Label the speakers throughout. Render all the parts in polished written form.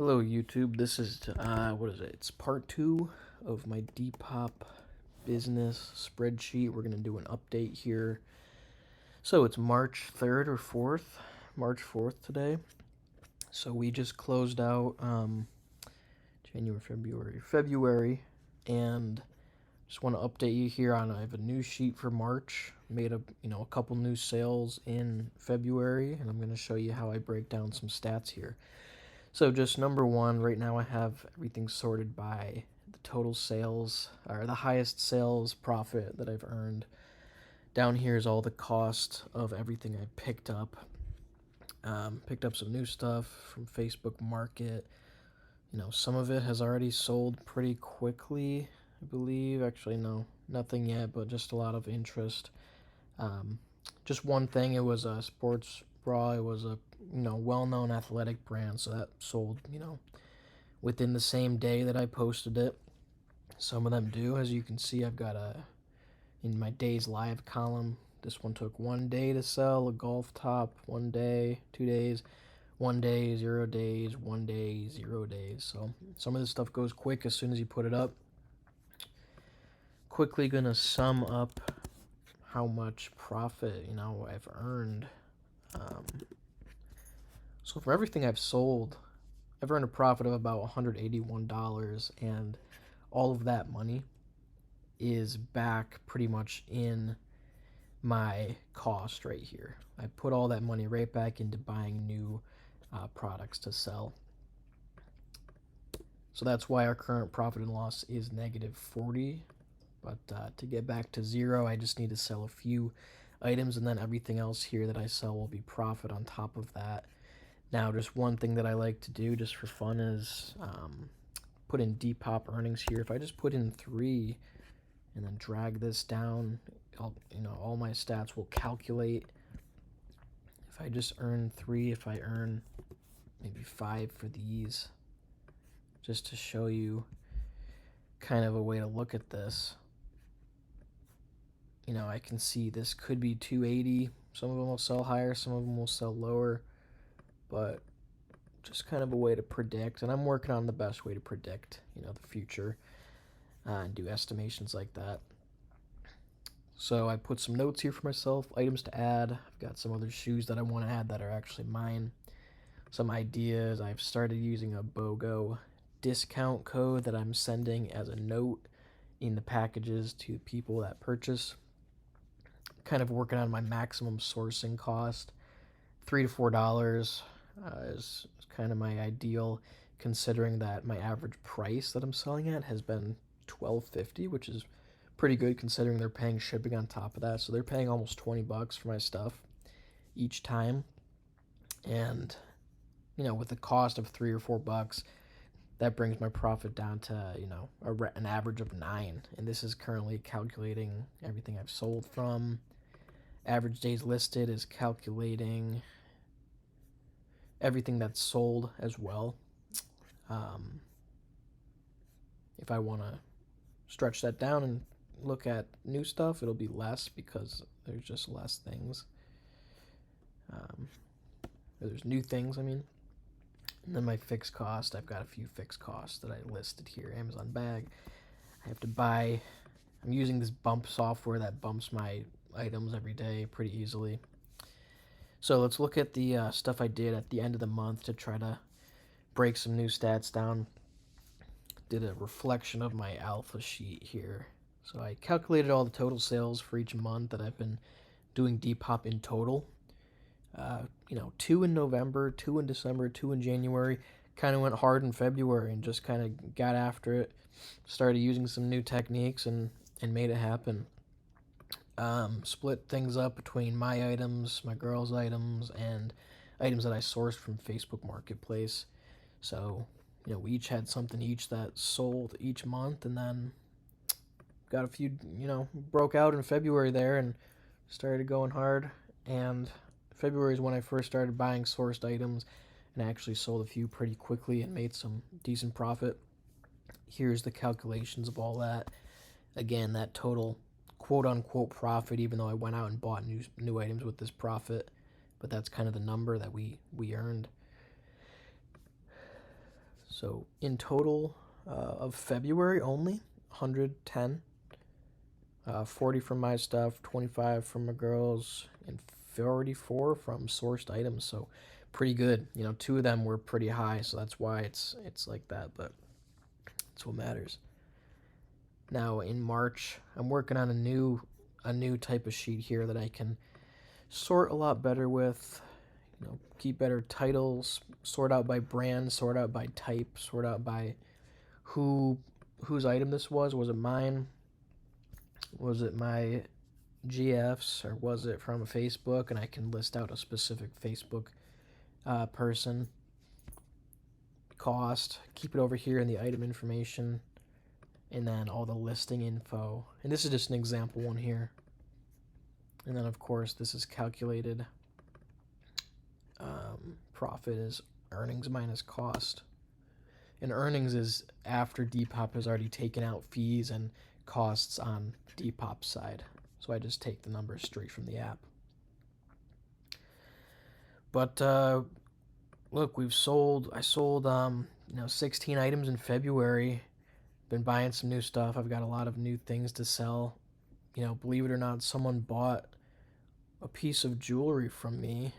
Speaker 1: Hello YouTube, this is, what is it? It's part 2 of my Depop Business spreadsheet. We're going to do an update here. So it's March 3rd or 4th, March 4th today. So we just closed out February, and just want to update you here on, I have a new sheet for March, made a couple new sales in February, and I'm going to show you how I break down some stats here. So just number one, right now I have everything sorted by the total sales, or the highest sales profit that I've earned. Down here is all the cost of everything I picked up. Picked up some new stuff from Facebook Market. Some of it has already sold pretty quickly, I believe. Actually, no, nothing yet, but just a lot of interest. Just one thing, it was a sports bra. It was a well-known athletic brand, so that sold within the same day that I posted it. Some of them do. As you can see, I've got in my days live column, this one took 1 day to sell. A golf top, 1 day, 2 days, 1 day, 0 days, 1 day, 0 days. So some of this stuff goes quick as soon as you put it up. Quickly gonna sum up how much profit I've earned. So for everything I've sold, I've earned a profit of about $181, and all of that money is back pretty much in my cost right here. I put all that money right back into buying new products to sell. So that's why our current profit and loss is -40. But to get back to zero, I just need to sell a few items, and then everything else here that I sell will be profit on top of that. Now, just one thing that I like to do just for fun is put in Depop earnings here. If I just put in 3 and then drag this down, all my stats will calculate. If I just earn 3, if I earn maybe 5 for these, just to show you kind of a way to look at this. I can see this could be 280. Some of them will sell higher, some of them will sell lower, but just kind of a way to predict. And I'm working on the best way to predict, the future, and do estimations like that. So I put some notes here for myself, items to add. I've got some other shoes that I want to add that are actually mine. Some ideas. I've started using a BOGO discount code that I'm sending as a note in the packages to people that purchase. Kind of working on my maximum sourcing cost. $3 to $4 is kind of my ideal, considering that my average price that I'm selling at has been $12.50, which is pretty good considering they're paying shipping on top of that. So they're paying almost $20 for my stuff each time. And with the cost of $3 or $4, that brings my profit down to an average of 9. And this is currently calculating everything I've sold from. Average days listed is calculating everything that's sold as well. If I want to stretch that down and look at new stuff, it'll be less because there's just less things. There's new things, I mean. And then my fixed cost, I've got a few fixed costs that I listed here. Amazon bag, I have to buy. I'm using this bump software that bumps my items every day pretty easily. So let's look at the stuff I did at the end of the month to try to break some new stats down. Did a reflection of my alpha sheet here. So I calculated all the total sales for each month that I've been doing Depop in total. 2 in November, 2 in December, 2 in January. Kind of went hard in February and just kind of got after it. Started using some new techniques and made it happen. Split things up between my items, my girls' items, and items that I sourced from Facebook Marketplace. So, we each had something each that sold each month, and then got a few, broke out in February there and started going hard. And February is when I first started buying sourced items, and I actually sold a few pretty quickly and made some decent profit. Here's the calculations of all that. Again, that total quote-unquote profit, even though I went out and bought new items with this profit, but that's kind of the number that we earned. So in total of February only, 110. 40 from my stuff, 25 from my girls, and 44 from sourced items. So pretty good. You know, 2 of them were pretty high, so that's why it's like that, but that's what matters. Now in March, I'm working on a new type of sheet here that I can sort a lot better with. You know, keep better titles, sort out by brand, sort out by type, sort out by whose item this was. Was it mine? Was it my GFs, or was it from a Facebook? And I can list out a specific Facebook person, cost, keep it over here in the item information, and then all the listing info. And this is just an example one here. And then of course this is calculated. Profit is earnings minus cost. And earnings is after Depop has already taken out fees and costs on Depop's side. So I just take the numbers straight from the app. But look, I sold 16 items in February. Been buying some new stuff. I've got a lot of new things to sell. You know, believe it or not, someone bought a piece of jewelry from me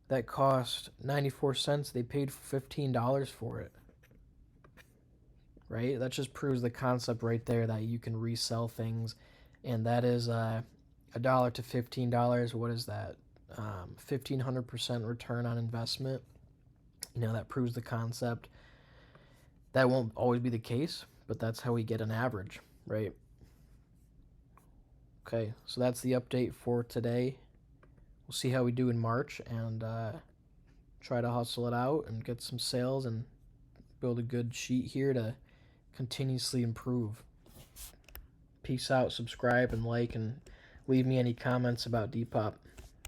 Speaker 1: that cost 94 cents. They paid $15 for it. Right? That just proves the concept right there that you can resell things. And that is $1 to $15. What is that? 1,500% return on investment. You know, that proves the concept. That won't always be the case, but that's how we get an average, right? Okay, so that's the update for today. We'll see how we do in March, and try to hustle it out and get some sales and build a good sheet here to continuously improve. Peace out, subscribe and like, and leave me any comments about Depop.